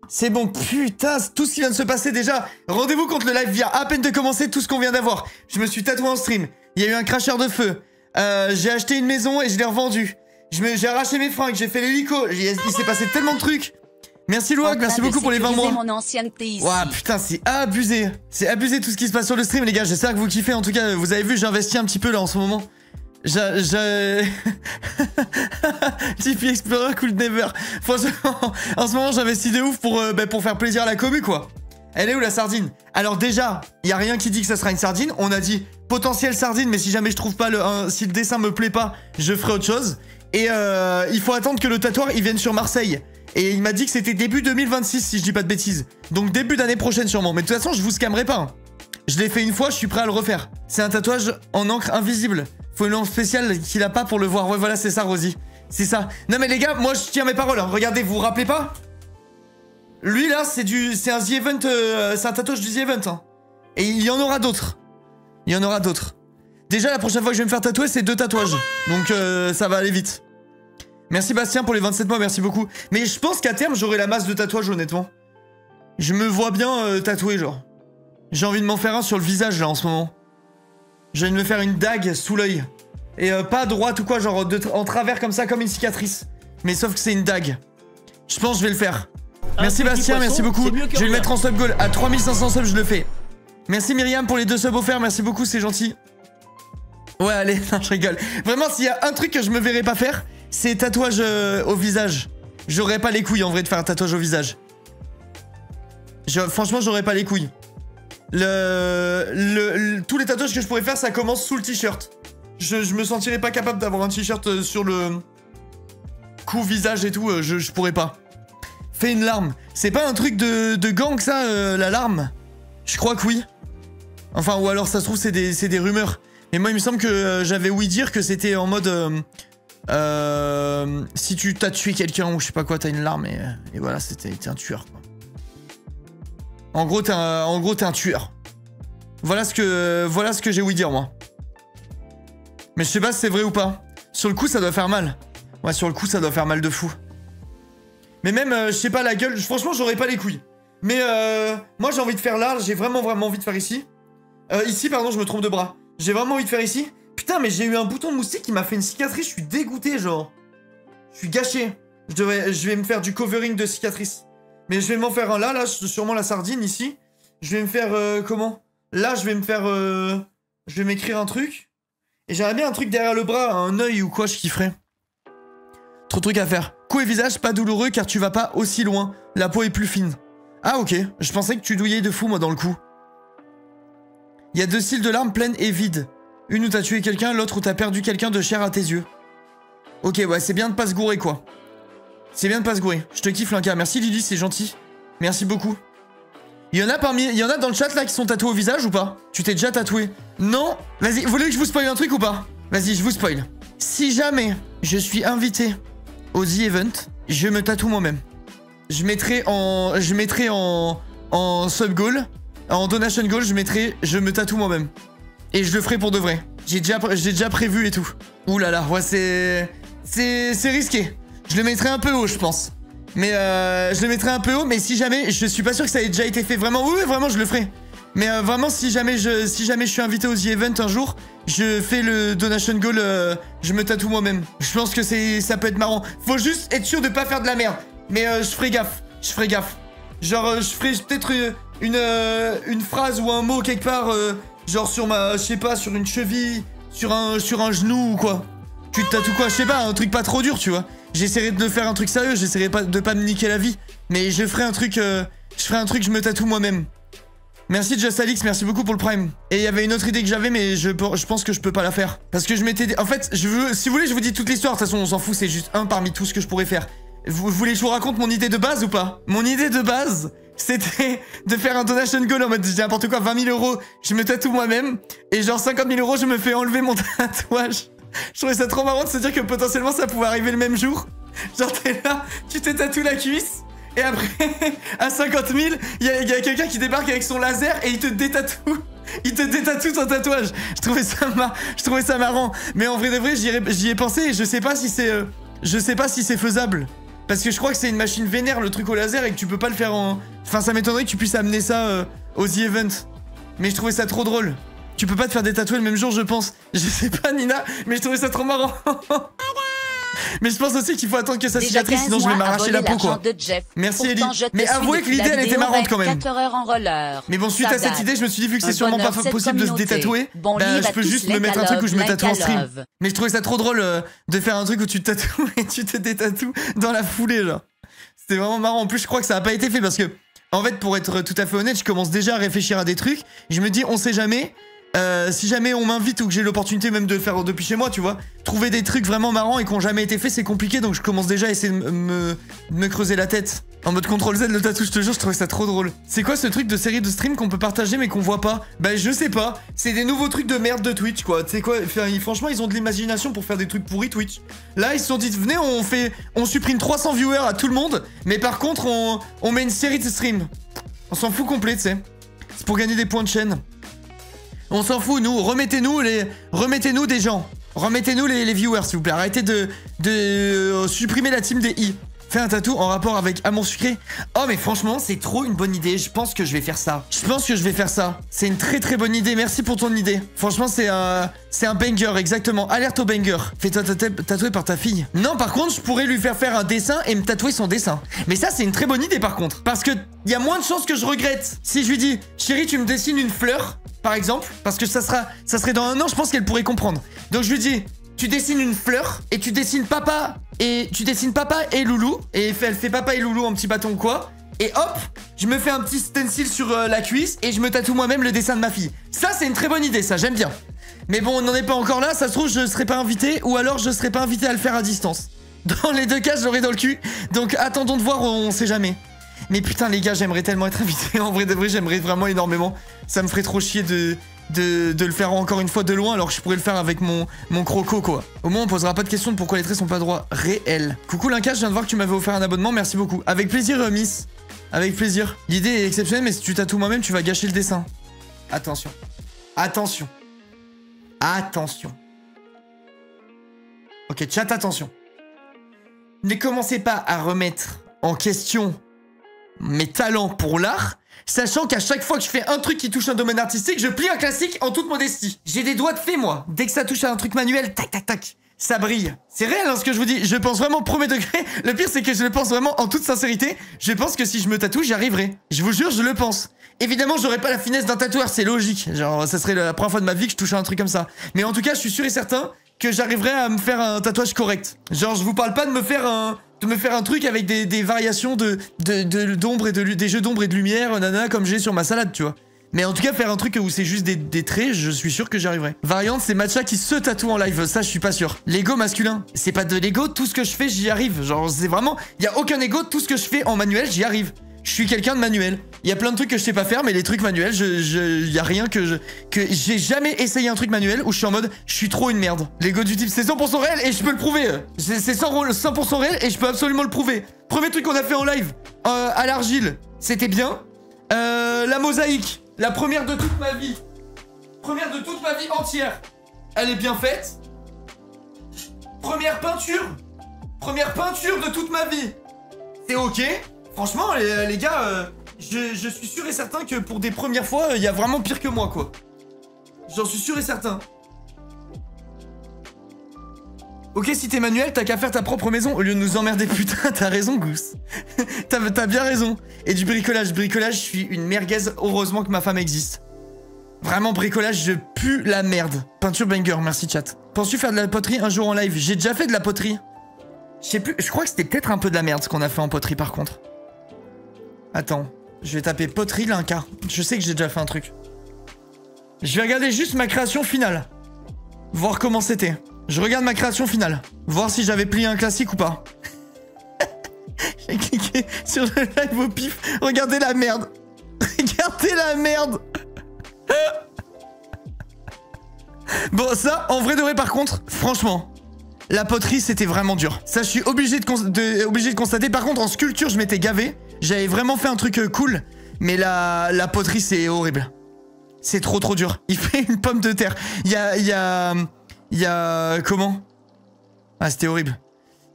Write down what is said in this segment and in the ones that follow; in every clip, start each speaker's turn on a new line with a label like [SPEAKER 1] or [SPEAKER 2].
[SPEAKER 1] C'est bon, putain, tout ce qui vient de se passer déjà. Rendez-vous quand le live vient à peine de commencer, tout ce qu'on vient d'avoir. Je me suis tatoué en stream. Il y a eu un cracheur de feu. J'ai acheté une maison et je l'ai revendue. J'ai arraché mes fringues, j'ai fait l'hélico. Il s'est passé tellement de trucs. Merci Louak, merci beaucoup pour les 20 mois.
[SPEAKER 2] Mon ancienneté ici.
[SPEAKER 1] Ouah, putain, c'est abusé. C'est abusé tout ce qui se passe sur le stream, les gars. J'espère que vous kiffez. En tout cas, vous avez vu, j'investis un petit peu là en ce moment. Tipeee Explorer Cool Never. Franchement, en ce moment, j'investis de ouf pour faire plaisir à la commu, quoi. Elle est où la sardine? Alors déjà, il y a rien qui dit que ça sera une sardine. On a dit potentiel sardine, mais si jamais je trouve pas si le dessin me plaît pas, je ferai autre chose. Et il faut attendre que le tatoueur il vienne sur Marseille. Et il m'a dit que c'était début 2026 si je dis pas de bêtises. Donc début d'année prochaine sûrement. Mais de toute façon, je vous scammerai pas. Hein. Je l'ai fait une fois, je suis prêt à le refaire. C'est un tatouage en encre invisible. Faut une lampe spéciale qu'il a pas pour le voir. Ouais, voilà, c'est ça, Rosie. C'est ça. Non mais les gars, moi je tiens mes paroles. Hein. Regardez, vous vous rappelez pas? Lui là, c'est un The Event, c'est un tatouage du The Event. Hein. Et il y en aura d'autres. Il y en aura d'autres. Déjà, la prochaine fois que je vais me faire tatouer, c'est 2 tatouages. Donc ça va aller vite. Merci Bastien pour les 27 mois, merci beaucoup. Mais je pense qu'à terme, j'aurai la masse de tatouages, honnêtement. Je me vois bien tatouer, genre. J'ai envie de m'en faire un sur le visage, là, en ce moment. J'ai envie de me faire une dague sous l'œil. Et pas à droite ou quoi, genre en travers comme ça, comme une cicatrice. Mais sauf que c'est une dague. Je pense que je vais le faire. Merci Bastien, merci beaucoup. Je vais le mettre en sub goal. À 3500 subs, je le fais. Merci Myriam pour les 2 subs offerts, merci beaucoup, c'est gentil. Ouais, allez, non, je rigole. Vraiment, s'il y a un truc que je me verrais pas faire, c'est tatouage au visage. J'aurais pas les couilles en vrai de faire un tatouage au visage. Franchement, j'aurais pas les couilles. Tous les tatouages que je pourrais faire, ça commence sous le t-shirt. Je me sentirais pas capable d'avoir un t-shirt sur le cou, visage et tout. Je pourrais pas. Fais une larme. C'est pas un truc de gang ça, la larme? Je crois que oui. Enfin, ou alors ça se trouve, c'est des rumeurs. Mais moi, il me semble que j'avais ouï dire que c'était en mode... si tu t'as tué quelqu'un ou je sais pas quoi, t'as une larme et voilà, t'es un tueur, quoi. En gros, t'es un tueur. Voilà ce que j'ai ouï dire, moi. Mais je sais pas si c'est vrai ou pas. Sur le coup, ça doit faire mal. Ouais, sur le coup, ça doit faire mal de fou. Mais même, je sais pas, la gueule, franchement, j'aurais pas les couilles. Mais moi, j'ai envie de faire là, j'ai vraiment envie de faire ici. Ici, pardon, je me trompe de bras. J'ai vraiment envie de faire ici. Putain, mais j'ai eu un bouton de moustique qui m'a fait une cicatrice, je suis dégoûté, genre. Je suis gâché. Je vais me faire du covering de cicatrices. Mais je vais m'en faire un là, sûrement la sardine, ici. Je vais me faire, comment? Là, je vais me faire, je vais m'écrire un truc. Et j'aimerais bien un truc derrière le bras, un œil ou quoi, je kifferais. Trop de trucs à faire. Cou et visage, pas douloureux car tu vas pas aussi loin. La peau est plus fine. Ah, ok. Je pensais que tu douillais de fou, moi, dans le cou. Il y a 2 styles de larmes pleines et vides. Une où t'as tué quelqu'un, l'autre où t'as perdu quelqu'un de cher à tes yeux. Ok, ouais, c'est bien de pas se gourer, quoi. C'est bien de pas se gourer. Je te kiffe, Linka. Merci, Lily, c'est gentil. Merci beaucoup. Il y en a dans le chat, là, qui sont tatoués au visage ou pas? Tu t'es déjà tatoué? Non? Vas-y, vous voulez que je vous spoil un truc ou pas? Vas-y, je vous spoil. Si jamais je suis invité au The Event, je me tatoue moi-même. Je mettrai en sub goal, en donation goal, je me tatoue moi-même. Et je le ferai pour de vrai. J'ai déjà prévu et tout. Ouh là là, ouais, c'est risqué. Je le mettrai un peu haut, je pense. Mais je le mettrai un peu haut, mais si jamais, je suis pas sûr que ça ait déjà été fait. Vraiment, oui, vraiment, je le ferai. Mais vraiment, si jamais je suis invité au The Event un jour, je fais le donation goal, je me tatoue moi-même. Je pense que ça peut être marrant. Faut juste être sûr de pas faire de la merde. Mais je ferai gaffe. Genre, je ferai peut-être une phrase ou un mot quelque part, genre sur je sais pas, sur une cheville, sur un genou ou quoi. Tu te tatoues quoi, je sais pas, un truc pas trop dur, tu vois. J'essaierai de faire un truc sérieux, j'essaierai de pas me niquer la vie. Mais je ferai un truc, je me tatoue moi-même. Merci Just Alix, merci beaucoup pour le prime. Et il y avait une autre idée que j'avais, mais je pense que je peux pas la faire. Parce que je m'étais... En fait, si vous voulez, je vous dis toute l'histoire. De toute façon, on s'en fout, c'est juste un parmi tout ce que je pourrais faire. Vous voulez que je vous raconte mon idée de base ou pas? Mon idée de base, c'était de faire un donation goal en mode, je dis n'importe quoi, 20 000 €, je me tatoue moi-même. Et genre 50 000 €, je me fais enlever mon tatouage. Je trouvais ça trop marrant de se dire que potentiellement ça pouvait arriver le même jour. Genre t'es là, tu te tatoues la cuisse. Et après, à 50 000, il y a quelqu'un qui débarque avec son laser et il te détatoue. Il te détatoue ton tatouage. Je trouvais ça marrant. Mais en vrai de vrai, j'y ai pensé et je sais pas si c'est faisable. Parce que je crois que c'est une machine vénère le truc au laser et que tu peux pas le faire en... Enfin ça m'étonnerait que tu puisses amener ça aux The Event. Mais je trouvais ça trop drôle. Tu peux pas te faire des tatouages le même jour je pense. Je sais pas Nina, mais je trouvais ça trop marrant. Mais je pense aussi qu'il faut attendre que ça cicatrice, sinon je vais m'arracher la peau quoi. Merci Ellie. Mais avouez que l'idée elle était marrante quand même. Mais bon, suite à cette idée, je me suis dit vu que c'est sûrement pas possible de se détatouer, bah je peux juste me mettre un truc où je me tatoue en stream. Mais je trouvais ça trop drôle de faire un truc où tu te tatoues et tu te détatoues dans la foulée là. C'était vraiment marrant. En plus, je crois que ça a pas été fait parce que, en fait, pour être tout à fait honnête, je commence déjà à réfléchir à des trucs. Je me dis, on sait jamais. Si jamais on m'invite ou que j'ai l'opportunité même de le faire depuis chez moi, tu vois, trouver des trucs vraiment marrants et qui ont jamais été faits, c'est compliqué, donc je commence déjà à essayer de me creuser la tête. En mode CTRL Z, le tatou, je te jure, je trouvais ça trop drôle. C'est quoi ce truc de série de stream qu'on peut partager mais qu'on voit pas? Bah je sais pas, c'est des nouveaux trucs de merde de Twitch quoi, tu sais quoi, enfin, franchement ils ont de l'imagination pour faire des trucs pourris Twitch. Là ils se sont dit, venez on supprime 300 viewers à tout le monde, mais par contre on met une série de streams. On s'en fout complet, tu sais. C'est pour gagner des points de chaîne. On s'en fout, nous, remettez-nous des gens. Remettez-nous les viewers, s'il vous plaît. Arrêtez de supprimer la team des i. Fais un tatou en rapport avec Amour Sucré. Oh, mais franchement, c'est trop une bonne idée. Je pense que je vais faire ça. C'est une très très bonne idée. Merci pour ton idée. Franchement, c'est un banger, exactement. Alerte au banger. Fais-toi tatouer par ta fille. Non, par contre, je pourrais lui faire un dessin et me tatouer son dessin. Mais ça, c'est une très bonne idée, par contre. Parce que il y a moins de chances que je regrette. Si je lui dis, chérie, tu me dessines une fleur, par exemple, parce que ça serait dans un an, je pense qu'elle pourrait comprendre. Donc je lui dis, tu dessines une fleur et tu dessines papa et Loulou, et elle fait papa et Loulou en petit bâton quoi, et hop, je me fais un petit stencil sur la cuisse et je me tatoue moi-même le dessin de ma fille. Ça c'est une très bonne idée, ça j'aime bien. Mais bon, on n'en est pas encore là, ça se trouve je serai pas invité, ou alors je serai pas invité à le faire à distance. Dans les deux cas, je l'aurai dans le cul, donc attendons de voir, on sait jamais. Mais putain les gars, j'aimerais tellement être invité, en vrai de vrai j'aimerais vraiment énormément. Ça me ferait trop chier de le faire encore une fois de loin alors que je pourrais le faire avec mon croco quoi. Au moins on posera pas de questions de pourquoi les traits sont pas droits réels. Coucou Linka, je viens de voir que tu m'avais offert un abonnement, merci beaucoup. Avec plaisir Miss, avec plaisir. L'idée est exceptionnelle mais si tu tatoues moi-même tu vas gâcher le dessin. Attention. Attention. Attention. Ok chat, attention. Ne commencez pas à remettre en question mes talents pour l'art, sachant qu'à chaque fois que je fais un truc qui touche un domaine artistique, je plie un classique en toute modestie. J'ai des doigts de fée, moi. Dès que ça touche à un truc manuel, tac, tac, tac, ça brille. C'est réel, hein, ce que je vous dis. Je pense vraiment premier degré. Le pire, c'est que je le pense vraiment en toute sincérité. Je pense que si je me tatoue, j'y arriverai. Je vous jure, je le pense. Évidemment, j'aurais pas la finesse d'un tatoueur, c'est logique. Genre, ça serait la première fois de ma vie que je touche à un truc comme ça. Mais en tout cas, je suis sûr et certain que j'arriverai à me faire un tatouage correct. Genre, je vous parle pas de me faire un truc avec des variations d'ombre et des jeux d'ombre et de lumière, nana, comme j'ai sur ma salade, tu vois. Mais en tout cas, faire un truc où c'est juste des traits, je suis sûr que j'y arriverai. Variante, c'est Matcha qui se tatoue en live, ça je suis pas sûr. L'ego masculin, c'est pas de l'ego, tout ce que je fais, j'y arrive. Genre, c'est vraiment, y a aucun ego, tout ce que je fais en manuel, j'y arrive. Je suis quelqu'un de manuel. Il y a plein de trucs que je sais pas faire, mais les trucs manuels, y a rien que j'ai jamais essayé un truc manuel où je suis en mode, je suis trop une merde. L'ego du type, c'est 100% réel et je peux le prouver. C'est 100% réel et je peux absolument le prouver. Premier truc qu'on a fait en live, à l'argile, c'était bien. La mosaïque, la première de toute ma vie. Première de toute ma vie entière. Elle est bien faite. Première peinture de toute ma vie. C'est ok. Franchement, les gars, je suis sûr et certain que pour des premières fois, il y a vraiment pire que moi, quoi. J'en suis sûr et certain. Ok, si t'es manuel, t'as qu'à faire ta propre maison au lieu de nous emmerder. Putain, t'as raison, Goose. T'as bien raison. Et du bricolage. Bricolage, je suis une merguez. Heureusement que ma femme existe. Vraiment, bricolage, je pue la merde. Peinture banger, merci chat. Penses-tu faire de la poterie un jour en live? J'ai déjà fait de la poterie. Je sais plus, je crois que c'était peut-être un peu de la merde ce qu'on a fait en poterie par contre. Attends, je vais taper poterie Linka. Je sais que j'ai déjà fait un truc. Je vais regarder juste ma création finale. Voir comment c'était. Je regarde ma création finale. Voir si j'avais plié un classique ou pas. J'ai cliqué sur le live au pif. Regardez la merde. Regardez la merde. Bon, ça, en vrai de vrai, par contre, franchement, la poterie, c'était vraiment dur. Ça, je suis obligé de constater. Par contre, en sculpture, je m'étais gavé. J'avais vraiment fait un truc cool. Mais la poterie, c'est horrible. C'est trop dur. Il fait une pomme de terre. Il y a comment? Ah, c'était horrible.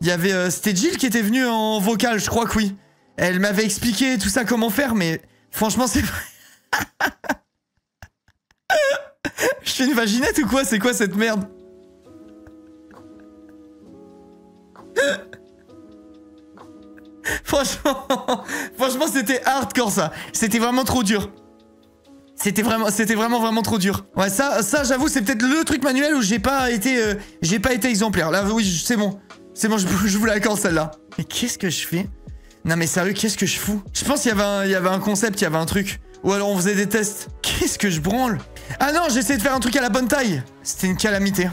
[SPEAKER 1] Il y avait... c'était Jill qui était venue en vocal, je crois que oui. Elle m'avait expliqué tout ça, comment faire, mais franchement, c'est... Je fais une vaginette ou quoi? C'est quoi cette merde? Franchement, c'était hardcore ça. C'était vraiment trop dur. C'était vraiment trop dur. Ouais, ça j'avoue, c'est peut-être le truc manuel où j'ai pas été exemplaire. Là, oui, c'est bon. C'est bon, je vous l'accorde celle-là. Mais qu'est-ce que je fais? Non mais sérieux, qu'est-ce que je fous? Je pense qu'il y avait un concept, il y avait un truc. Ou alors on faisait des tests. Qu'est-ce que je branle? Ah non, j'essaie de faire un truc à la bonne taille. C'était une calamité.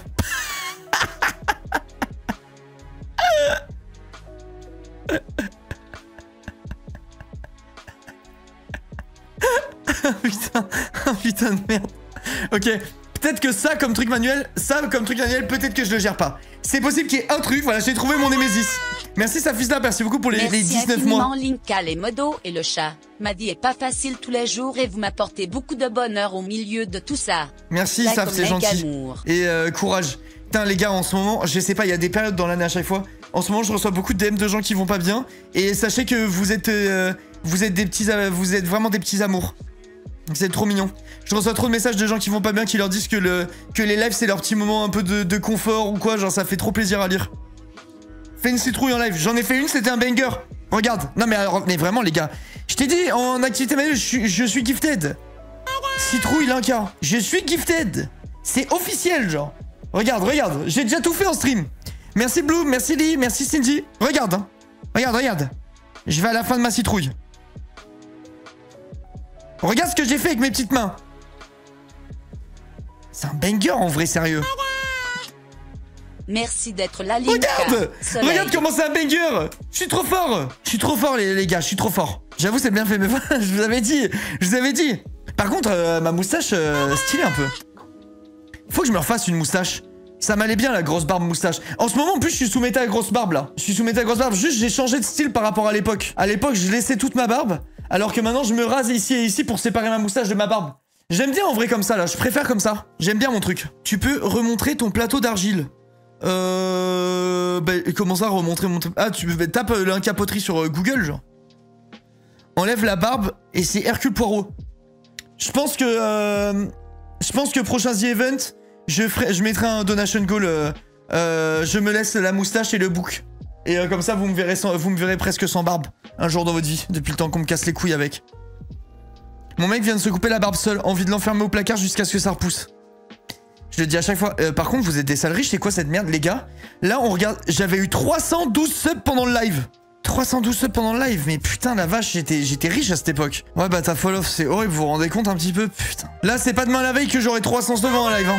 [SPEAKER 1] Putain de merde. Ok, peut-être que ça comme truc manuel, peut-être que je le gère pas. C'est possible qu'il y ait un truc, voilà, j'ai trouvé mon Némésis. Merci Safisla, merci beaucoup pour les 19 mois.
[SPEAKER 2] Merci Linka, les modos et le chat. Ma vie est pas facile tous les jours et vous m'apportez beaucoup de bonheur au milieu de tout ça.
[SPEAKER 1] Merci Saf, c'est gentil. Et courage. Putain les gars, en ce moment, je sais pas, il y a des périodes dans l'année à chaque fois. En ce moment, je reçois beaucoup de DM de gens qui vont pas bien. Et sachez que vous êtes vraiment des petits amours. C'est trop mignon. Je reçois trop de messages de gens qui vont pas bien, qui leur disent que les lives c'est leur petit moment un peu de confort ou quoi, genre ça fait trop plaisir à lire. Fais une citrouille en live, j'en ai fait une, c'était un banger. Regarde, non mais alors, mais vraiment les gars, je t'ai dit en activité manuelle, je suis gifted. Citrouille Linka, je suis gifted. C'est officiel genre. Regarde, j'ai déjà tout fait en stream. Merci Blue, merci Lee, merci Cindy. Regarde, hein. Regarde. Je vais à la fin de ma citrouille. Regarde ce que j'ai fait avec mes petites mains. C'est un banger en vrai, sérieux.
[SPEAKER 2] Merci d'être là, Linka.
[SPEAKER 1] Regarde comment c'est un banger. Je suis trop fort, les gars, je suis trop fort. J'avoue, c'est bien fait, mais voilà, je vous avais dit. Par contre, ma moustache, stylée un peu. Faut que je me refasse une moustache. Ça m'allait bien, la grosse barbe moustache. En ce moment, en plus, je suis sous méta grosse barbe, là. Juste, j'ai changé de style par rapport à l'époque. À l'époque, je laissais toute ma barbe. Alors que maintenant, je me rase ici et ici pour séparer ma moustache de ma barbe. J'aime bien en vrai comme ça, là. Je préfère comme ça. J'aime bien mon truc. Tu peux remontrer ton plateau d'argile. Comment ça, remontrer mon... Ah, tu tapes Linka Poterie sur Google, genre. Enlève la barbe et c'est Hercule Poirot. Je pense que prochain The Event, je mettrai un donation goal. Je me laisse la moustache et le bouc. Et comme ça, vous me verrez presque sans barbe un jour dans votre vie, depuis le temps qu'on me casse les couilles avec. Mon mec vient de se couper la barbe seul, envie de l'enfermer au placard jusqu'à ce que ça repousse. Je le dis à chaque fois. Par contre, vous êtes des sales riches, c'est quoi cette merde, les gars? Là, on regarde. J'avais eu 312 subs pendant le live. 312 subs pendant le live, mais putain la vache, j'étais riche à cette époque. Ouais bah ta follow, c'est horrible, vous vous rendez compte un petit peu? Putain. Là, c'est pas demain la veille que j'aurai 300 subs en live, hein.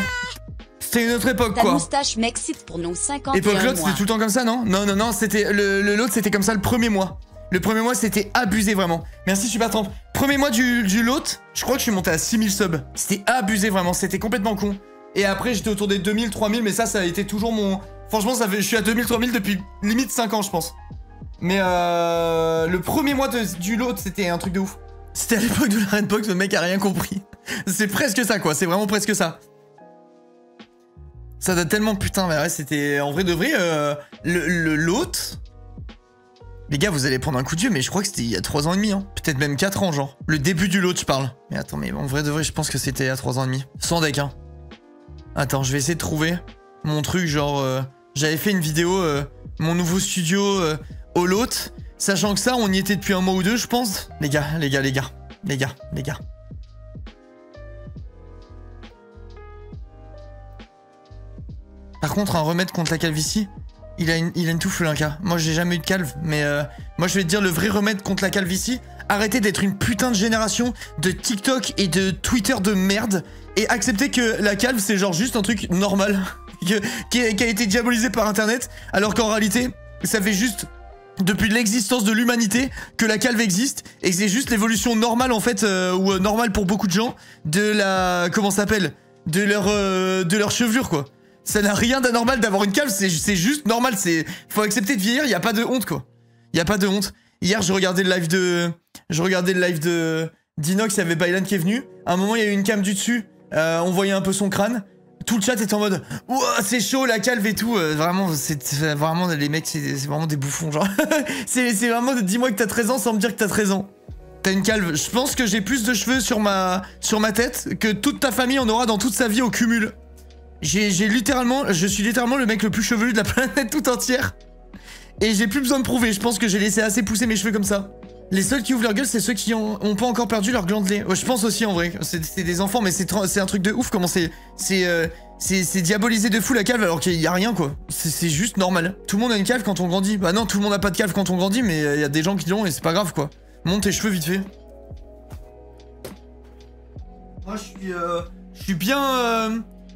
[SPEAKER 1] C'était une autre époque, quoi.
[SPEAKER 2] Ta moustache m'excite pour nos 51 mois.
[SPEAKER 1] Époque l'autre, c'était tout le temps comme ça, non? Non, c'était... L'autre, c'était comme ça le premier mois. Le premier mois, c'était abusé, vraiment. Merci, Super Tramp. Premier mois du lot, je crois que je suis monté à 6000 subs. C'était abusé, vraiment. C'était complètement con. Et après, j'étais autour des 2000, 3000, mais ça a été toujours mon... Franchement, je suis à 2000, 3000 depuis limite 5 ans, je pense. Mais le premier mois du lot, c'était un truc de ouf. C'était à l'époque de la Redbox, le mec a rien compris. C'est presque ça, quoi. C'est vraiment presque ça. Ça date tellement, putain, mais ouais, c'était... En vrai de vrai, le lot... Les gars, vous allez prendre un coup de vieux, mais je crois que c'était il y a 3 ans et demi, hein. Peut-être même 4 ans, genre. Le début du lot, je parle. Mais attends, mais en vrai de vrai, je pense que c'était il y a 3 ans et demi. Sans deck, hein. Attends, je vais essayer de trouver mon truc, genre... J'avais fait une vidéo, mon nouveau studio au lot. Sachant que ça, on y était depuis un mois ou deux, je pense. Les gars. Par contre, un remède contre la calvitie, il a une touffe, Linka. Moi, j'ai jamais eu de calve, mais moi, je vais te dire le vrai remède contre la calvitie. Arrêtez d'être une putain de génération de TikTok et de Twitter de merde et acceptez que la calve, c'est genre juste un truc normal qui a été diabolisé par Internet, alors qu'en réalité, ça fait juste depuis l'existence de l'humanité que la calve existe et c'est juste l'évolution normale en fait, ou normale pour beaucoup de gens de la... Comment ça s'appelle? De leur chevelure, quoi. Ça n'a rien d'anormal d'avoir une calve, c'est juste normal, faut accepter de vieillir, y a pas de honte, quoi. Y a pas de honte. Hier, je regardais le live d'Inox, il y avait Bylan qui est venu. À un moment, il y a eu une cam du dessus, on voyait un peu son crâne. tout le chat est en mode ouah, c'est chaud la calve et tout. Vraiment, c'est vraiment les mecs, c'est vraiment des bouffons, genre. c'est vraiment dis-moi que t'as 13 ans sans me dire que t'as 13 ans. T'as une calve. Je pense que j'ai plus de cheveux sur ma tête que toute ta famille en aura dans toute sa vie au cumul. Je suis littéralement le mec le plus chevelu de la planète tout entière. Et j'ai plus besoin de prouver, je pense que j'ai laissé assez pousser mes cheveux comme ça. Les seuls qui ouvrent leur gueule, c'est ceux qui ont pas encore perdu leur gland de lait. Ouais, je pense aussi en vrai, c'est des enfants, mais c'est un truc de ouf comment c'est diabolisé de fou la calve alors qu'il y a rien quoi. C'est juste normal. Tout le monde a une calve quand on grandit. Bah non, tout le monde a pas de calve quand on grandit, mais il y a des gens qui l'ont et c'est pas grave quoi. Monte tes cheveux vite fait. Moi je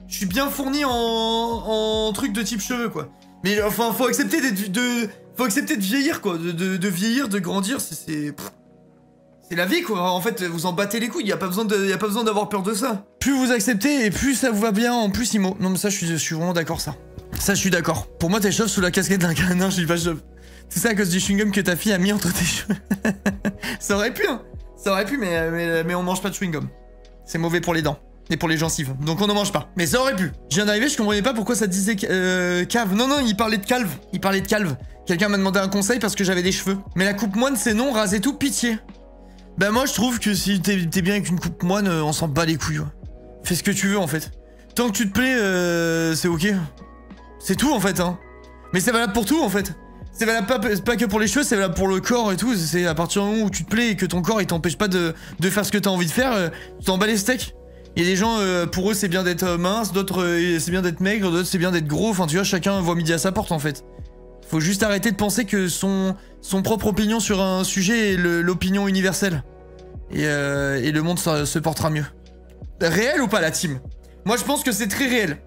[SPEAKER 1] suis bien fourni en trucs de type cheveux quoi. Mais enfin faut accepter de vieillir quoi, de vieillir, de grandir, c'est la vie quoi. En fait vous en battez les couilles, y a pas besoin d'avoir peur de ça. Plus vous acceptez et plus ça vous va bien, en plus Imo. Non mais ça je suis vraiment d'accord ça. Ça je suis d'accord. Pour moi t'es chauve sous la casquette d'un gars. Non je suis pas chauve. C'est ça à cause du chewing-gum que ta fille a mis entre tes cheveux. Ça aurait pu hein. Ça aurait pu mais on mange pas de chewing-gum. C'est mauvais pour les dents. Et pour les gencives, donc on n'en mange pas. Mais ça aurait pu. Je viens d'arriver, je comprenais pas pourquoi ça disait cave. Non, il parlait de calve. Quelqu'un m'a demandé un conseil parce que j'avais des cheveux. Mais la coupe moine, c'est non, raser tout, pitié. Bah moi, je trouve que si t'es bien avec une coupe moine, on s'en bat les couilles. Ouais. Fais ce que tu veux, en fait. Tant que tu te plais, c'est ok. C'est tout, en fait, hein. Mais c'est valable pour tout, en fait. C'est valable pas que pour les cheveux, c'est valable pour le corps et tout. C'est à partir du moment où tu te plais et que ton corps, il t'empêche pas de faire ce que t'as envie de faire, tu t'en bats les steaks. Il y a des gens, pour eux c'est bien d'être mince, d'autres c'est bien d'être maigre, d'autres c'est bien d'être gros, enfin tu vois, chacun voit midi à sa porte en fait. Faut juste arrêter de penser que son propre opinion sur un sujet est l'opinion universelle. Et le monde se portera mieux. Réel ou pas la team? Moi je pense que c'est très réel.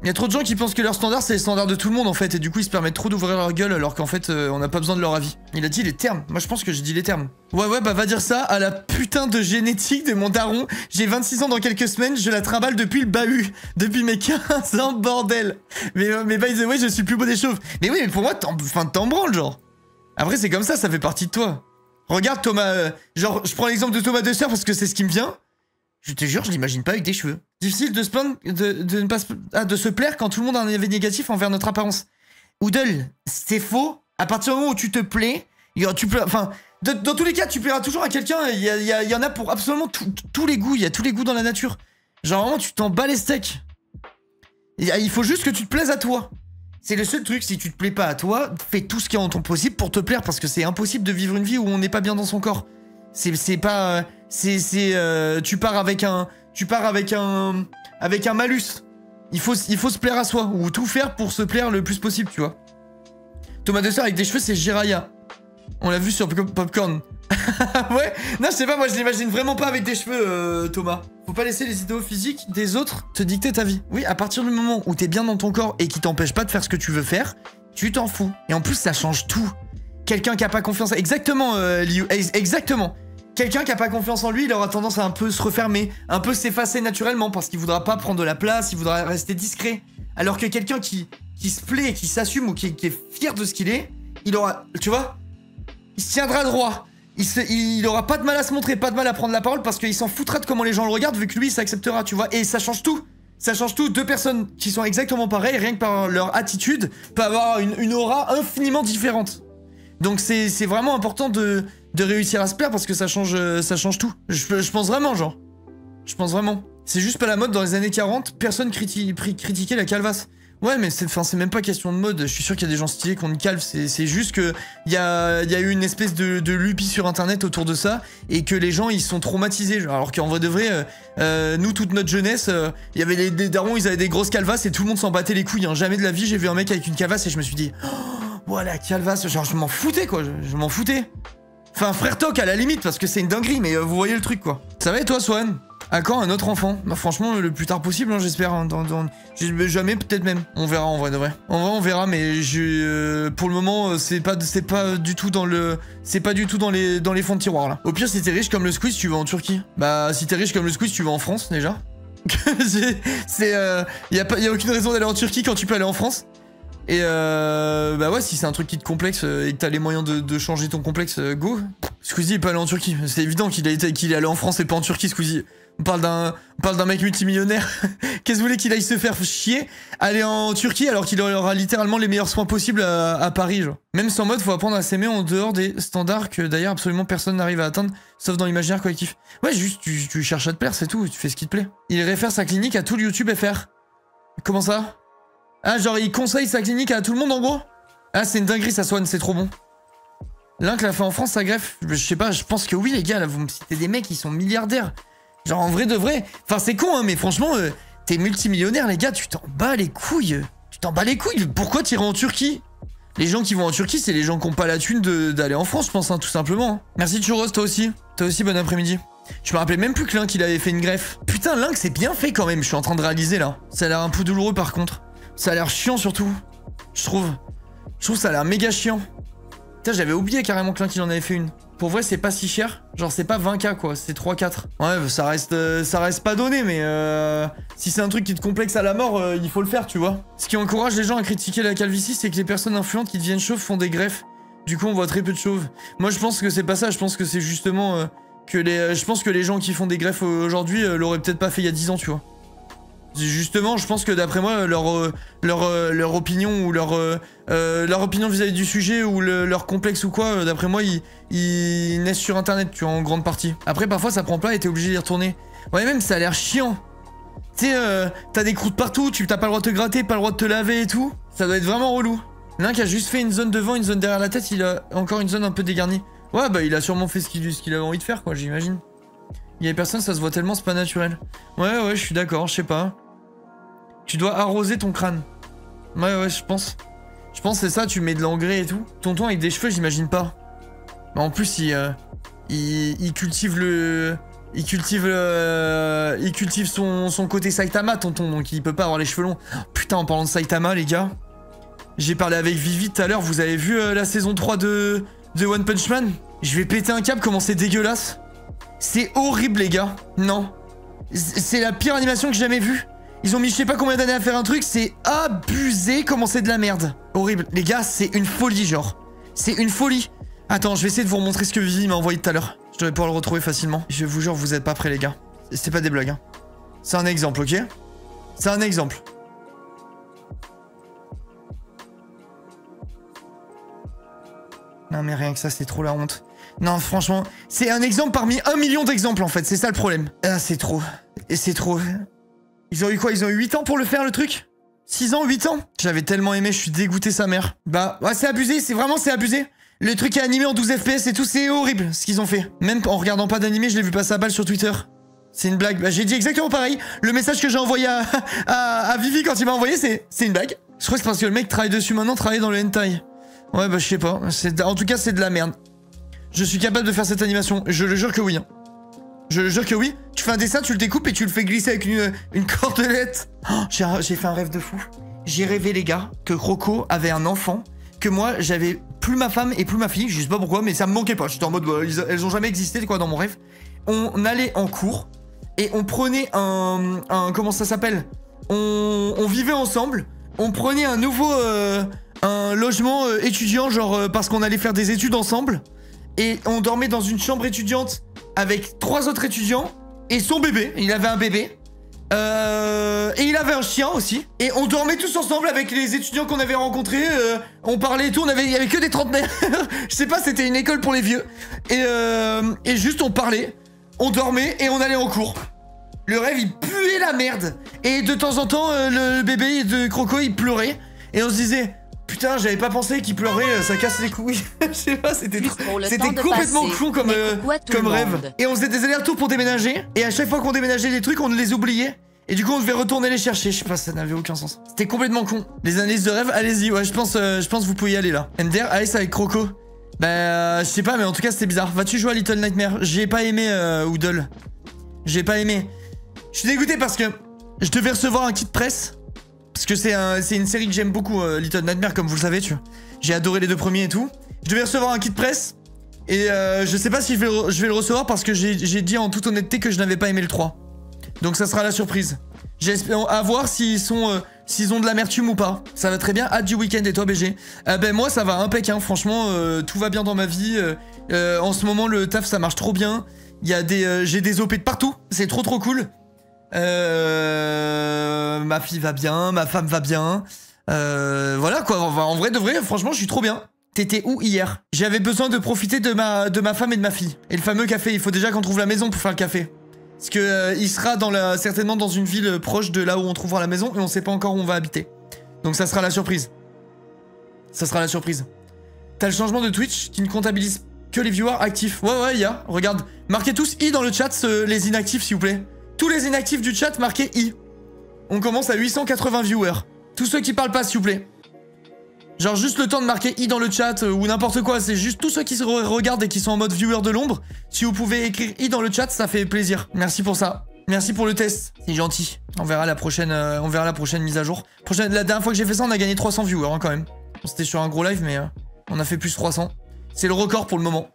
[SPEAKER 1] Il y a trop de gens qui pensent que leur standard c'est le standard de tout le monde en fait, et du coup ils se permettent trop d'ouvrir leur gueule alors qu'en fait on n'a pas besoin de leur avis. Il a dit les termes, moi je pense que j'ai dit les termes. Ouais bah va dire ça à la putain de génétique de mon daron. J'ai 26 ans dans quelques semaines, je la trimballe depuis le bahut, depuis mes 15 ans bordel. Mais by the way je suis plus beau des chauves. Mais oui mais pour moi t'en branles genre. Après c'est comme ça fait partie de toi. Regarde Thomas, genre je prends l'exemple de Thomas Dessert parce que c'est ce qui me vient. Je te jure, je l'imagine pas avec des cheveux. Difficile de se plaindre, de se plaire quand tout le monde a un avis négatif envers notre apparence. Oodle, c'est faux. À partir du moment où tu te plais, dans tous les cas, tu plairas toujours à quelqu'un. Il y en a pour absolument tous les goûts. Il y a tous les goûts dans la nature. Genre vraiment, tu t'en bats les steaks. Il faut juste que tu te plaises à toi. C'est le seul truc, si tu te plais pas à toi, fais tout ce qui est en ton possible pour te plaire, parce que c'est impossible de vivre une vie où on n'est pas bien dans son corps. C'est pas... tu pars avec un malus. Il faut se plaire à soi, ou tout faire pour se plaire le plus possible, tu vois. Thomas Dessert avec des cheveux, c'est Jiraya. On l'a vu sur Popcorn. Ouais, non, je sais pas, moi je l'imagine vraiment pas avec des cheveux, Thomas. Faut pas laisser les idéaux physiques des autres te dicter ta vie. Oui, à partir du moment où t'es bien dans ton corps et qui t'empêche pas de faire ce que tu veux faire, tu t'en fous. Et en plus, ça change tout. Quelqu'un qui a pas confiance... Exactement, Liu, exactement. Quelqu'un qui a pas confiance en lui, il aura tendance à un peu se refermer, un peu s'effacer naturellement, parce qu'il voudra pas prendre de la place, il voudra rester discret. Alors que quelqu'un qui se plaît, qui s'assume ou qui est fier de ce qu'il est, il aura... Tu vois, il se tiendra droit. Il aura pas de mal à se montrer, pas de mal à prendre la parole, parce qu'il s'en foutra de comment les gens le regardent, vu que lui, il s'acceptera, tu vois. Et ça change tout. Ça change tout. Deux personnes qui sont exactement pareilles, rien que par leur attitude, peuvent avoir une aura infiniment différente. Donc c'est vraiment important de réussir à se plaire, parce que ça change tout. Je pense vraiment, genre. Je pense vraiment. C'est juste pas la mode dans les années 40, personne critiquait la calvasse. Ouais, mais c'est même pas question de mode. Je suis sûr qu'il y a des gens stylés qui ont une calve. C'est juste que il y a eu une espèce de lupie sur internet autour de ça, et que les gens ils sont traumatisés. Genre, alors qu'en vrai de vrai, nous toute notre jeunesse, il y avait des darons, ils avaient des grosses calvasses et tout le monde s'en battait les couilles. Hein. Jamais de la vie j'ai vu un mec avec une calvasse et je me suis dit, oh, voilà calvasse. Genre je m'en foutais quoi. Je m'en foutais. Enfin frère Toc à la limite parce que c'est une dinguerie, mais vous voyez le truc quoi. Ça va et toi Swan? À quand un autre enfant? Bah franchement le plus tard possible hein, j'espère, hein, jamais peut-être même. On verra en vrai de vrai. En vrai on verra, mais pour le moment c'est pas du tout dans les fonds de tiroir là. Au pire si t'es riche comme le Squeeze tu vas en Turquie. Bah si t'es riche comme le Squeeze tu vas en France déjà. Y a aucune raison d'aller en Turquie quand tu peux aller en France. Et bah ouais, si c'est un truc qui te complexe et que t'as les moyens de changer ton complexe, go. Squeezie est pas allé en Turquie. C'est évident qu'il est allé en France et pas en Turquie, Squeezie. On parle d'un mec multimillionnaire. Qu'est-ce que vous voulez qu'il aille se faire chier, aller en Turquie alors qu'il aura littéralement les meilleurs soins possibles à Paris, genre. Même sans mode, faut apprendre à s'aimer en dehors des standards que d'ailleurs absolument personne n'arrive à atteindre, sauf dans l'imaginaire collectif. Ouais, juste tu cherches à te plaire, c'est tout, tu fais ce qui te plaît. Il réfère sa clinique à tout le YouTube FR. Comment ça? Ah, genre il conseille sa clinique à tout le monde en gros? Ah, c'est une dinguerie, ça soigne, c'est trop bon. L'un que l'a fait en France, ça greffe. Je sais pas, je pense que oui, les gars, là, vous me citez des mecs qui sont milliardaires. Genre, en vrai de vrai. Enfin, c'est con, hein, mais franchement, t'es multimillionnaire, les gars, tu t'en bats les couilles. Tu t'en bats les couilles. Pourquoi t'irais en Turquie? Les gens qui vont en Turquie, c'est les gens qui ont pas la thune d'aller en France, je pense, hein, tout simplement. Hein. Merci, Churros, toi aussi. Toi aussi, bon après-midi. Je me rappelais même plus que Link, il avait fait une greffe. Putain, Link, c'est bien fait quand même, je suis en train de réaliser, là. Ça a l'air un peu douloureux, par contre. Ça a l'air chiant, surtout. Je trouve que ça a l'air méga chiant. Putain, j'avais oublié carrément que Link, il en avait fait une. Pour vrai, c'est pas si cher. Genre, c'est pas 20K, quoi. C'est 3-4. Ouais, ça reste pas donné, mais si c'est un truc qui te complexe à la mort, il faut le faire, tu vois. Ce qui encourage les gens à critiquer la calvitie, c'est que les personnes influentes qui deviennent chauves font des greffes. Du coup, on voit très peu de chauves. Moi, je pense que c'est pas ça. Je pense que c'est justement je pense que les gens qui font des greffes aujourd'hui l'auraient peut-être pas fait il y a 10 ans, tu vois. Justement, je pense que d'après moi, leur opinion ou leur opinion vis-à-vis du sujet ou leur complexe ou quoi, d'après moi, ils naissent sur internet, tu vois, en grande partie. Après, parfois, ça prend pas et t'es obligé d'y retourner. Ouais, même, ça a l'air chiant. Tu sais, t'as des croûtes partout, t'as pas le droit de te gratter, pas le droit de te laver et tout. Ça doit être vraiment relou. L'un qui a juste fait une zone devant, une zone derrière la tête, il a encore une zone un peu dégarnie. Ouais, bah, il a sûrement fait ce qu'il avait envie de faire, quoi, j'imagine. Il y a personne, ça se voit tellement, c'est pas naturel. Ouais, je suis d'accord, je sais pas. Tu dois arroser ton crâne. Ouais, je pense. Je pense que c'est ça, tu mets de l'engrais et tout. Tonton avec des cheveux, j'imagine pas. Bah, en plus, il cultive son côté Saitama, tonton, donc il peut pas avoir les cheveux longs. Putain, en parlant de Saitama, les gars, j'ai parlé avec Vivi tout à l'heure, vous avez vu la saison 3 de One Punch Man? Je vais péter un câble, comment c'est dégueulasse. C'est horrible, les gars. Non. C'est la pire animation que j'ai jamais vue. Ils ont mis je sais pas combien d'années à faire un truc, c'est abusé comment c'est de la merde. Horrible. Les gars, c'est une folie, genre. C'est une folie. Attends, je vais essayer de vous remontrer ce que Vivi m'a envoyé tout à l'heure. Je devrais pouvoir le retrouver facilement. Je vous jure, vous êtes pas prêts, les gars. C'est pas des blagues, hein. C'est un exemple, ok? C'est un exemple. Non mais rien que ça, c'est trop la honte. Non, franchement, c'est un exemple parmi 1 million d'exemples, en fait. C'est ça le problème. Ah, c'est trop. Et c'est trop. Ils ont eu quoi? Ils ont eu 8 ans pour le faire, le truc? 6 ans, 8 ans? J'avais tellement aimé, je suis dégoûté sa mère. Bah, ouais, c'est abusé, c'est abusé. Le truc est animé en 12 FPS et tout, c'est horrible, ce qu'ils ont fait. Même en regardant pas d'animé, je l'ai vu passer à balle sur Twitter. C'est une blague. Bah, j'ai dit exactement pareil. Le message que j'ai envoyé à Vivi quand il m'a envoyé, c'est une blague. Je crois que c'est parce que le mec travaille dessus maintenant, travaille dans le hentai. Ouais, bah, je sais pas. En tout cas, c'est de la merde. Je suis capable de faire cette animation. Je le jure que oui. Hein. Je le jure que oui. Tu fais un dessin, tu le découpes et tu le fais glisser avec une cordelette. Oh, j'ai fait un rêve de fou. J'ai rêvé, les gars, que Croco avait un enfant, que moi, j'avais plus ma femme et plus ma fille. Je sais pas pourquoi, mais ça me manquait pas. J'étais en mode, bah, elles ont jamais existé, quoi, dans mon rêve. On allait en cours et on prenait un comment ça s'appelle? On vivait ensemble. On prenait un nouveau un logement étudiant, genre parce qu'on allait faire des études ensemble. Et on dormait dans une chambre étudiante avec 3 autres étudiants et son bébé. Il avait un bébé. Et il avait un chien aussi. Et on dormait tous ensemble avec les étudiants qu'on avait rencontrés. On parlait et tout. Il y avait que des trentenaires. Je sais pas, c'était une école pour les vieux. Et juste on parlait, on dormait et on allait en cours. Le rêve, il puait la merde. Et de temps en temps, le bébé de Croco, il pleurait. Et on se disait... Putain, j'avais pas pensé qu'il pleurait, ça casse les couilles. Je sais pas, c'était complètement con comme rêve. Et on faisait des allers-retours pour déménager. Et à chaque fois qu'on déménageait des trucs, on les oubliait. Et du coup, on devait retourner les chercher. Je sais pas, ça n'avait aucun sens. C'était complètement con. Les analyses de rêve, allez-y. Ouais, je pense que vous pouvez y aller là. MDR, allez, c'est avec Croco. Bah, je sais pas, mais en tout cas, c'était bizarre. Vas-tu jouer à Little Nightmare? J'ai pas aimé Oodle. J'ai pas aimé. Je suis dégoûté parce que je devais recevoir un kit presse. Parce que c'est une série que j'aime beaucoup, Little Nightmare, comme vous le savez, tu vois. J'ai adoré les 2 premiers et tout. Je devais recevoir un kit presse. Et je sais pas si je vais le recevoir parce que j'ai dit en toute honnêteté que je n'avais pas aimé le 3. Donc ça sera la surprise. J'espère à voir s'ils sont s'ils ont de l'amertume ou pas. Ça va très bien. Hâte du week-end. Et toi, BG? Ben moi, ça va impec. Hein. Franchement, tout va bien dans ma vie. En ce moment, le taf, ça marche trop bien. Il y a j'ai des OP de partout. C'est trop cool. Ma fille va bien, ma femme va bien. Voilà quoi. En vrai de vrai, franchement, je suis trop bien. T'étais où hier? J'avais besoin de profiter de ma femme et de ma fille. Et le fameux café. Il faut déjà qu'on trouve la maison pour faire le café. Parce que il sera certainement dans une ville proche de là où on trouvera la maison et on sait pas encore où on va habiter. Donc ça sera la surprise. Ça sera la surprise. T'as le changement de Twitch qui ne comptabilise que les viewers actifs. Ouais, il y a. Regarde. Marquez tous I dans le chat, les inactifs s'il vous plaît. Tous les inactifs du chat, marquez I. On commence à 880 viewers. Tous ceux qui parlent pas s'il vous plaît. Genre juste le temps de marquer I dans le chat ou n'importe quoi. C'est juste tous ceux qui se regardent et qui sont en mode viewer de l'ombre. Si vous pouvez écrire I dans le chat, ça fait plaisir. Merci pour ça. Merci pour le test. C'est gentil. On verra la prochaine mise à jour. La dernière fois que j'ai fait ça, on a gagné 300 viewers hein, quand même. C'était sur un gros live, mais on a fait plus 300. C'est le record pour le moment.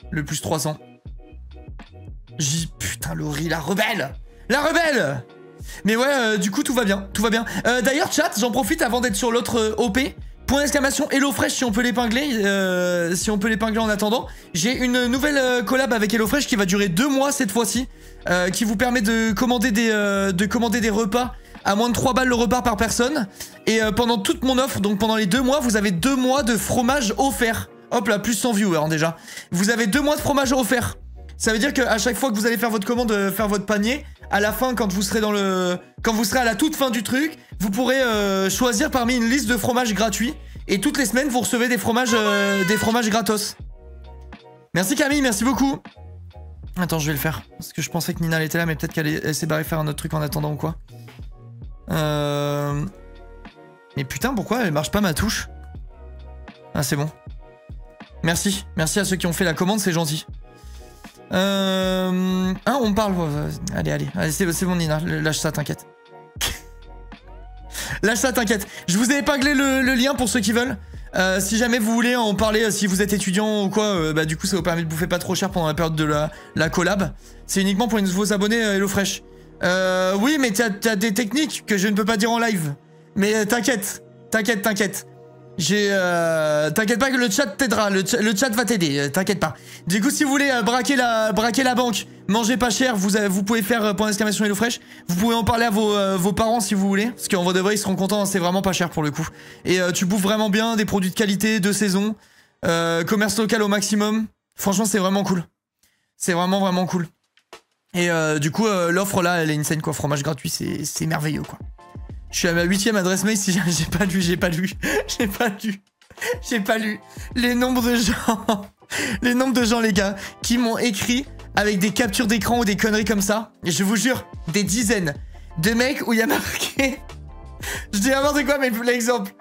[SPEAKER 1] Le plus 300. Putain, Laurie, la rebelle! La rebelle! Mais ouais, du coup, tout va bien. Tout va bien. D'ailleurs, chat, j'en profite avant d'être sur l'autre OP. Point d'exclamation HelloFresh si on peut l'épingler. Si on peut l'épingler en attendant. J'ai une nouvelle collab avec HelloFresh qui va durer 2 mois cette fois-ci. Qui vous permet de commander des repas à moins de 3 balles le repas par personne. Et pendant toute mon offre, donc pendant les 2 mois, vous avez 2 mois de fromage offert. Hop là, plus 100 viewers hein, déjà. Vous avez 2 mois de fromage offert. Ça veut dire qu'à chaque fois que vous allez faire votre commande, faire votre panier, à la fin, quand vous serez à la toute fin du truc, vous pourrez choisir parmi une liste de fromages gratuits. Et toutes les semaines, vous recevez des fromages gratos. Merci Camille, merci beaucoup. Attends, je vais le faire. Parce que je pensais que Nina elle était là, mais peut-être qu'elle s'est barrée faire un autre truc en attendant ou quoi. Mais putain, pourquoi elle marche pas ma touche? Ah, c'est bon. Merci. Merci à ceux qui ont fait la commande, c'est gentil. Hein, on parle. Allez, c'est bon, Nina. Lâche ça, t'inquiète. Lâche ça, t'inquiète. Je vous ai épinglé le lien pour ceux qui veulent. Si jamais vous voulez en parler, si vous êtes étudiant ou quoi, bah du coup ça vous permet de bouffer pas trop cher pendant la période de la collab. C'est uniquement pour les nouveaux abonnés HelloFresh. Oui, mais t'as des techniques que je ne peux pas dire en live. Mais t'inquiète. T'inquiète pas que le chat t'aidera, le chat va t'aider, t'inquiète pas. Du coup, si vous voulez braquer la banque, manger pas cher, vous pouvez faire point d'exclamation HelloFresh. Vous pouvez en parler à vos parents si vous voulez, parce qu'en vrai de vrai ils seront contents, c'est vraiment pas cher pour le coup. Et tu bouffes vraiment bien, des produits de qualité, de saison, commerce local au maximum. Franchement, c'est vraiment cool. C'est vraiment cool. Et du coup, l'offre là, elle est insane quoi, fromage gratuit, c'est merveilleux quoi. Je suis à ma 8ème adresse mail, si j'ai pas lu les nombres de gens, les gars, qui m'ont écrit avec des captures d'écran ou des conneries comme ça. Et je vous jure, des dizaines de mecs où il y a marqué... Je dis n'importe quoi, mais l'exemple.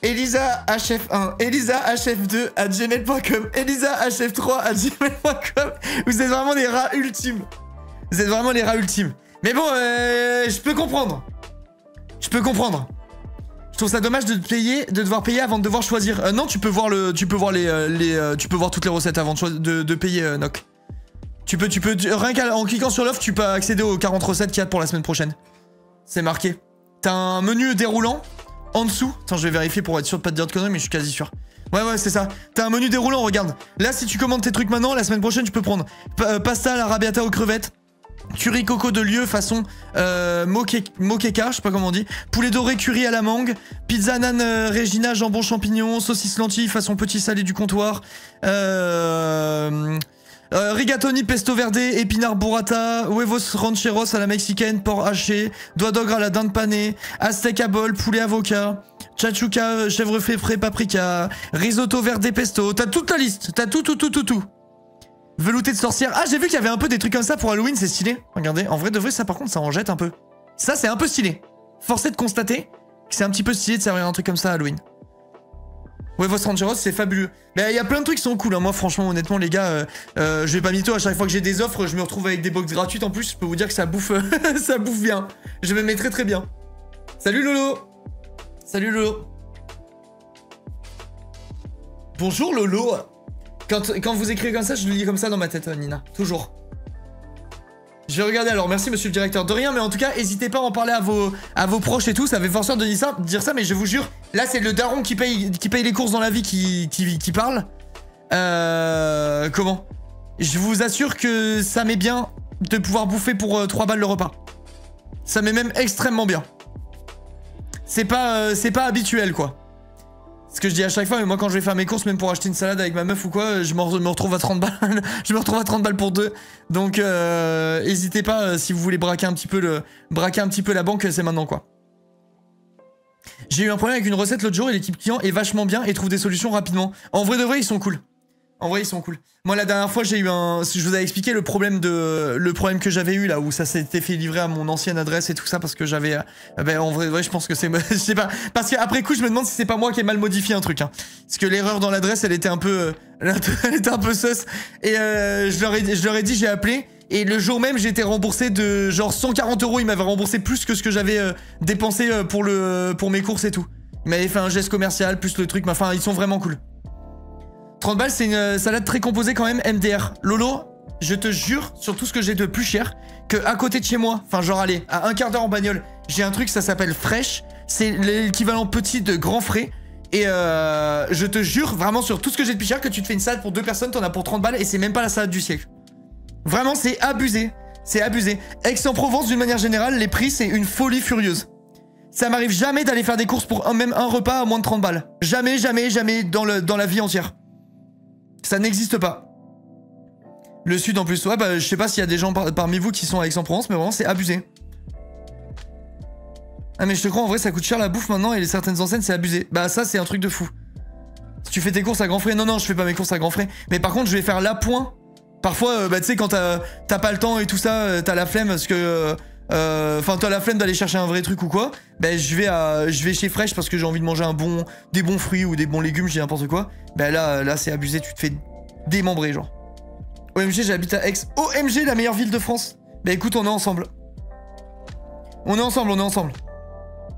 [SPEAKER 1] Elisa HF1, Elisa HF2 @gmail.com, Elisa HF3 @gmail.com. Vous êtes vraiment les rats ultimes. Vous êtes vraiment les rats ultimes. Mais bon, je peux comprendre. Je trouve ça dommage de devoir payer avant de devoir choisir. Non, tu peux voir toutes les recettes avant de payer, Noc. Rien qu'en cliquant sur l'offre, tu peux accéder aux 40 recettes qu'il y a pour la semaine prochaine. C'est marqué. T'as un menu déroulant en dessous. Attends, je vais vérifier pour être sûr de pas te dire de conneries, mais je suis quasi sûr. Ouais, c'est ça. T'as un menu déroulant, regarde. Là, si tu commandes tes trucs maintenant, la semaine prochaine, tu peux prendre pasta à l'arrabbiata aux crevettes. Curry coco de lieu façon moqueca, je sais pas comment on dit. Poulet doré curry à la mangue. Pizza nan Regina jambon champignon. Saucisse lentille façon petit salé du comptoir. Rigatoni pesto verde. Épinard burrata. Huevos rancheros à la mexicaine. Porc haché. Doigt d'ogre à la dinde panée. Aztec à bol. Poulet avocat. Chachuca chèvre frais paprika. Risotto verde pesto. T'as toute la liste. T'as tout. Velouté de sorcière. Ah, j'ai vu qu'il y avait un peu des trucs comme ça pour Halloween, c'est stylé. Regardez, en vrai de vrai, ça par contre, ça en jette un peu. Ça, c'est un peu stylé. Forcé de constater que c'est un petit peu stylé de servir un truc comme ça à Halloween. Ouais, vos rancheros, c'est fabuleux. Mais il y a plein de trucs qui sont cool. Hein. Moi, franchement, honnêtement, les gars, je vais pas mytho. À chaque fois que j'ai des offres, je me retrouve avec des box gratuites. En plus, je peux vous dire que ça bouffe, ça bouffe bien. Je me mets très bien. Salut Lolo. Bonjour Lolo. Quand vous écrivez comme ça, je le lis comme ça dans ma tête, Nina. Toujours. Je vais regarder alors, merci monsieur le directeur. De rien, mais en tout cas, n'hésitez pas à en parler à vos proches et tout. Ça fait forceur de dire ça, mais je vous jure, là c'est le daron qui paye les courses dans la vie qui parle. Comment? Je vous assure que ça m'est bien de pouvoir bouffer pour 3 balles le repas. Ça m'est même extrêmement bien. C'est pas habituel quoi. Ce que je dis à chaque fois, mais moi quand je vais faire mes courses, même pour acheter une salade avec ma meuf ou quoi, je me retrouve à 30 balles. Je me retrouve à 30 balles pour 2. Donc n'hésitez pas si vous voulez braquer un petit peu la banque, c'est maintenant quoi. J'ai eu un problème avec une recette l'autre jour et l'équipe client est vachement bien et trouve des solutions rapidement. En vrai de vrai, ils sont cool. En vrai, ils sont cool. Moi, la dernière fois, j'ai eu je vous avais expliqué le problème que j'avais eu là, où ça s'était fait livrer à mon ancienne adresse et tout ça, parce que j'avais... ben, en vrai, je pense que c'est... Je sais pas. Parce qu'après coup, je me demande si c'est pas moi qui ai mal modifié un truc. Hein. Parce que l'erreur dans l'adresse, elle était un peu... elle était un peu sus. Et je leur ai dit, j'ai appelé. Et le jour même, j'ai été remboursé de genre 140 €. Ils m'avaient remboursé plus que ce que j'avais dépensé pour mes courses et tout. Ils m'avaient fait un geste commercial, plus le truc. Enfin, ils sont vraiment cool. 30 balles, c'est une salade très composée quand même, MDR. Lolo, je te jure, sur tout ce que j'ai de plus cher, que à côté de chez moi, enfin genre allez, à un quart d'heure en bagnole, j'ai un truc, ça s'appelle Fresh. C'est l'équivalent petit de Grand Frais. Et je te jure, vraiment sur tout ce que j'ai de plus cher, que tu te fais une salade pour 2 personnes, t'en as pour 30 balles et c'est même pas la salade du siècle. Vraiment, c'est abusé. C'est abusé. Aix-en-Provence, d'une manière générale, les prix, c'est une folie furieuse. Ça m'arrive jamais d'aller faire des courses pour même un repas à moins de 30 balles. Jamais, jamais, jamais dans la vie entière. Ça n'existe pas. Le sud en plus, ouais, bah je sais pas s'il y a des gens parmi vous qui sont à Aix-en-Provence, mais vraiment c'est abusé. Ah mais je te crois, en vrai ça coûte cher la bouffe maintenant et les certaines enseignes c'est abusé. Bah ça c'est un truc de fou. Si tu fais tes courses à grands frais, non je fais pas mes courses à grands frais. Mais par contre je vais faire l'appoint. Parfois, bah tu sais quand t'as pas le temps et tout ça, t'as la flemme parce que... Enfin t'as la flemme d'aller chercher un vrai truc ou quoi. Bah je vais chez Fresh parce que j'ai envie de manger des bons fruits ou des bons légumes, je dis n'importe quoi. Bah là c'est abusé, tu te fais démembrer genre. OMG, j'habite à Aix. OMG, la meilleure ville de France. Bah écoute, on est ensemble. On est ensemble.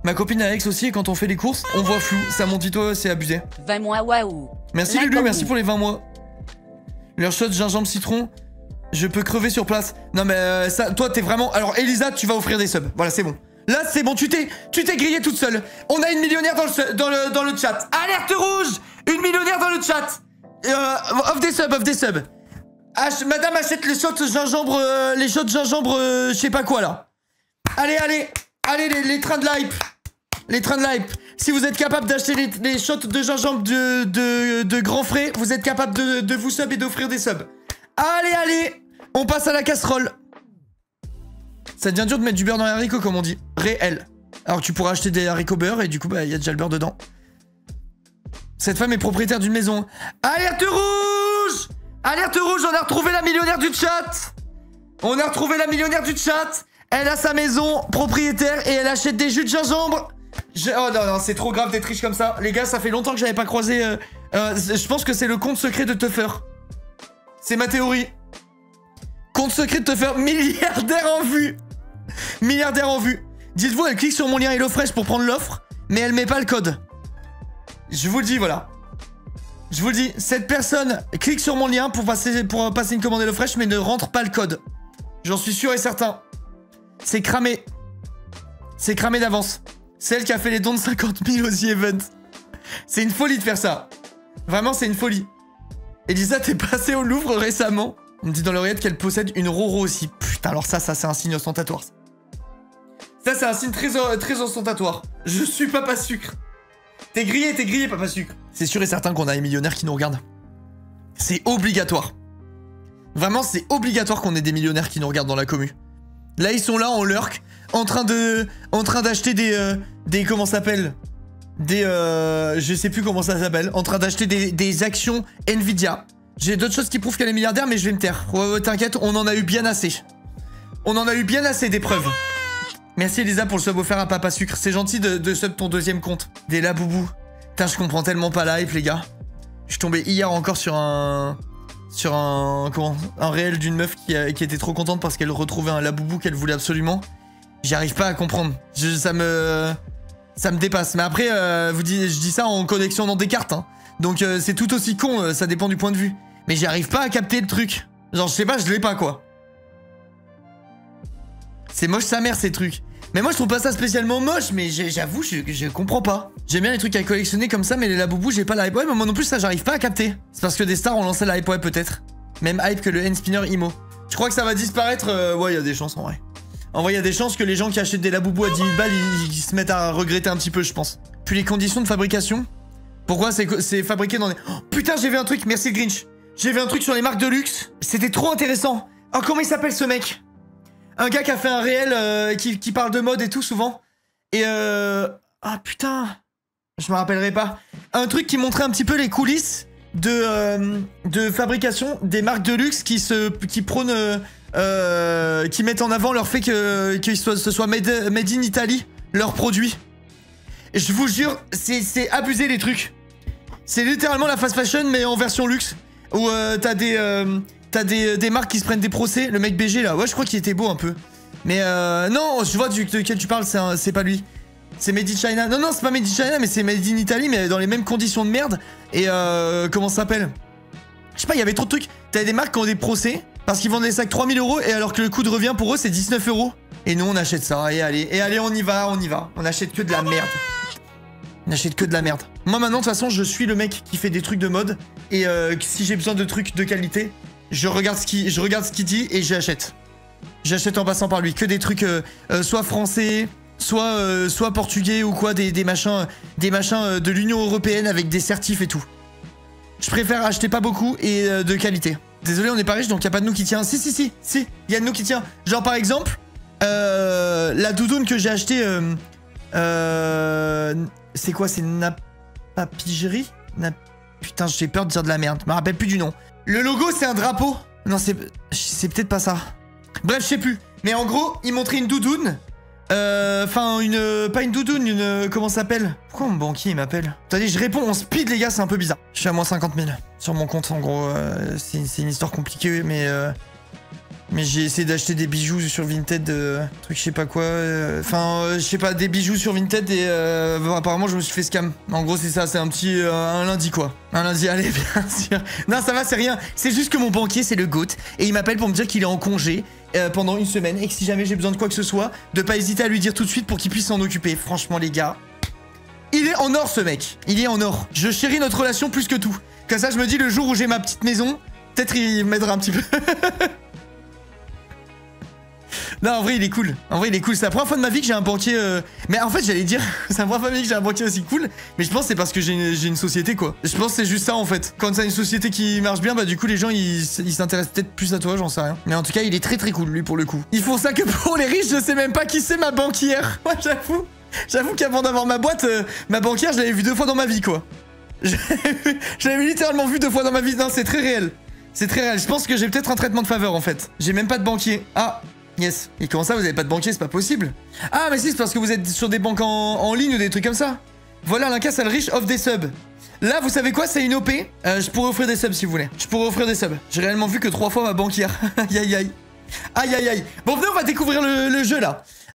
[SPEAKER 1] Ma copine à Aix aussi, et quand on fait les courses, on voit flou. Ça monte toi, c'est abusé.
[SPEAKER 2] 20 mois, waouh.
[SPEAKER 1] Merci Lulu, merci pour les 20 mois. Leur shot gingembre citron. Je peux crever sur place. Non mais ça, toi t'es vraiment... Alors Elisa, tu vas offrir des subs. Voilà, c'est bon. Là c'est bon, tu t'es grillé toute seule. On a une millionnaire dans le chat. Alerte rouge. Une millionnaire dans le chat. Offre des subs. Madame achète les shots gingembre, je sais pas quoi là. Allez, les trains de l'hype. Les trains de l'hype. Si vous êtes capable d'acheter les shots de gingembre de Grand Frais, vous êtes capable de vous sub et d'offrir des subs. Allez, on passe à la casserole. Ça devient dur de mettre du beurre dans les haricots, comme on dit. Réel. Alors tu pourras acheter des haricots beurre et du coup, bah, il y a déjà le beurre dedans. Cette femme est propriétaire d'une maison. Alerte rouge! Alerte rouge, on a retrouvé la millionnaire du chat. Elle a sa maison propriétaire et elle achète des jus de gingembre. Oh non, c'est trop grave d'être riche comme ça. Les gars, ça fait longtemps que j'avais pas croisé... je pense que c'est le compte secret de Tuffer. C'est ma théorie. Compte secret de Tuffer, milliardaire en vue. Dites-vous, elle clique sur mon lien HelloFresh pour prendre l'offre, mais elle met pas le code. Je vous le dis, voilà. Je vous le dis, cette personne clique sur mon lien pour passer une commande HelloFresh, mais ne rentre pas le code. J'en suis sûr et certain. C'est cramé. C'est cramé d'avance. C'est elle qui a fait les dons de 50 000 aux The Event. C'est une folie de faire ça. Vraiment, c'est une folie. Elisa, t'es passée au Louvre récemment. On me dit dans l'oreillette qu'elle possède une Roro aussi. Putain, alors ça c'est un signe ostentatoire. Ça, c'est un signe très ostentatoire. Je suis Papa Sucre. T'es grillé, Papa Sucre. C'est sûr et certain qu'on a des millionnaires qui nous regardent. C'est obligatoire. Vraiment, c'est obligatoire qu'on ait des millionnaires qui nous regardent dans la commu. Là, ils sont là en lurk, en train d'acheter des comment ça s'appelle, je sais plus comment ça s'appelle, en train d'acheter des actions Nvidia. J'ai d'autres choses qui prouvent qu'elle est milliardaire, mais je vais me taire. Ouais, t'inquiète, on en a eu bien assez. On en a eu bien assez des preuves. Merci Elisa pour le sub offert à Papa Sucre. C'est gentil de sub ton deuxième compte. Des laboubous. Putain, je comprends tellement pas la hype, les gars. Je suis tombé hier encore sur un réel d'une meuf qui était trop contente parce qu'elle retrouvait un laboubou qu'elle voulait absolument. J'arrive pas à comprendre. Ça me dépasse. Mais après, je dis ça en connexion dans Descartes. Hein. Donc c'est tout aussi con, ça dépend du point de vue. Mais j'arrive pas à capter le truc. Genre, je sais pas, je l'ai pas, quoi. C'est moche sa mère ces trucs. Mais moi je trouve pas ça spécialement moche, mais j'avoue je comprends pas. J'aime bien les trucs à collectionner comme ça, mais les Labubu j'ai pas la hype. Ouais, mais moi non plus ça j'arrive pas à capter. C'est parce que des stars ont lancé la hype, ouais peut-être. Même hype que le N-Spinner Imo. Je crois que ça va disparaître, ouais il y a des chances en vrai. En vrai il y a des chances que les gens qui achètent des Labubu à 10 000 balles, ils se mettent à regretter un petit peu je pense. Puis les conditions de fabrication. Pourquoi c'est fabriqué dans des... Oh, putain j'ai vu un truc, merci le Grinch. J'ai vu un truc sur les marques de luxe. C'était trop intéressant. Oh comment il s'appelle ce mec? Un gars qui a fait un réel qui parle de mode et tout souvent. Et ah putain, je me rappellerai pas. Un truc qui montrait un petit peu les coulisses de fabrication des marques de luxe qui prônent, qui mettent en avant leur fait que ce soit made in Italy, leurs produits. Et je vous jure, c'est abusé les trucs. C'est littéralement la fast fashion mais en version luxe. Où t'as des marques qui se prennent des procès. Le mec BG là, ouais je crois qu'il était beau un peu. Mais non, je vois de quel tu parles, c'est pas lui. C'est Made in China. Non, c'est pas Made in China, mais c'est Made in Italy, mais dans les mêmes conditions de merde. Et comment ça s'appelle? Je sais pas, il y avait trop de trucs. T'as des marques qui ont des procès parce qu'ils vendent des sacs 3000 €, et alors que le coût de revient pour eux c'est 19 €. Et nous on achète ça, et allez, on y va. On achète que de la merde. On achète que de la merde. Moi maintenant, de toute façon, je suis le mec qui fait des trucs de mode. Et si j'ai besoin de trucs de qualité, je regarde ce qu'il dit et j'achète. J'achète en passant par lui. Que des trucs soit français, soit portugais ou quoi, des machins de l'Union Européenne avec des certifs et tout. Je préfère acheter pas beaucoup et de qualité. Désolé, on n'est pas riche, donc y a pas de nous qui tient. Si, y a de nous qui tient. Genre par exemple, la doudoune que j'ai achetée... c'est quoi? C'est Napapigerie? Putain, j'ai peur de dire de la merde. Je me rappelle plus du nom. Le logo, c'est un drapeau. Non, c'est peut-être pas ça. Bref, je sais plus. Mais en gros, il montrait une doudoune. Enfin, pas une doudoune, comment ça s'appelle? Pourquoi mon banquier, il m'appelle? Attendez, je réponds en speed, les gars, c'est un peu bizarre. Je suis à moins 50 000 sur mon compte, en gros. C'est une histoire compliquée, mais j'ai essayé d'acheter des bijoux sur Vinted, truc je sais pas quoi. Enfin, je sais pas, des bijoux sur Vinted et apparemment je me suis fait scam. En gros c'est ça, c'est un petit un lundi quoi. Un lundi, allez bien sûr. Non ça va, c'est rien. C'est juste que mon banquier c'est le GOAT et il m'appelle pour me dire qu'il est en congé pendant une semaine et que si jamais j'ai besoin de quoi que ce soit, de pas hésiter à lui dire tout de suite pour qu'il puisse s'en occuper. Franchement les gars, il est en or ce mec. Il est en or. Je chéris notre relation plus que tout. Comme ça je me dis le jour où j'ai ma petite maison, peut-être il m'aidera un petit peu. Non, en vrai, il est cool. En vrai, il est cool. C'est la première fois de ma vie que j'ai un banquier... Mais en fait, j'allais dire... c'est la première fois de ma vie que j'ai un banquier aussi cool. Mais je pense que c'est parce que j'ai une société, quoi. Je pense que c'est juste ça, en fait. Quand t'as une société qui marche bien, bah du coup, les gens, ils s'intéressent peut-être plus à toi, j'en sais rien. Mais en tout cas, il est très cool, lui, pour le coup. Ils font ça que pour les riches, je sais même pas qui c'est ma banquière. Moi, j'avoue qu'avant d'avoir ma boîte, ma banquière, je l'avais vue 2 fois dans ma vie, quoi. Je l'avais littéralement vue 2 fois dans ma vie. Non, c'est très réel. C'est très réel. Je pense que j'ai peut-être un traitement de faveur, en fait. J'ai même pas de banquier. Ah, yes. Et comment ça, vous avez pas de banquier? C'est pas possible. Ah, mais si, c'est parce que vous êtes sur des banques en ligne ou des trucs comme ça. Voilà, l'Inca, c'est le riche offre des subs. Là, vous savez quoi? C'est une OP. Je pourrais offrir des subs si vous voulez. Je pourrais offrir des subs. J'ai réellement vu que 3 fois ma banquière. Aïe, aïe, aïe. Aïe, aïe, aïe. Bon, venez, on va découvrir le jeu, là.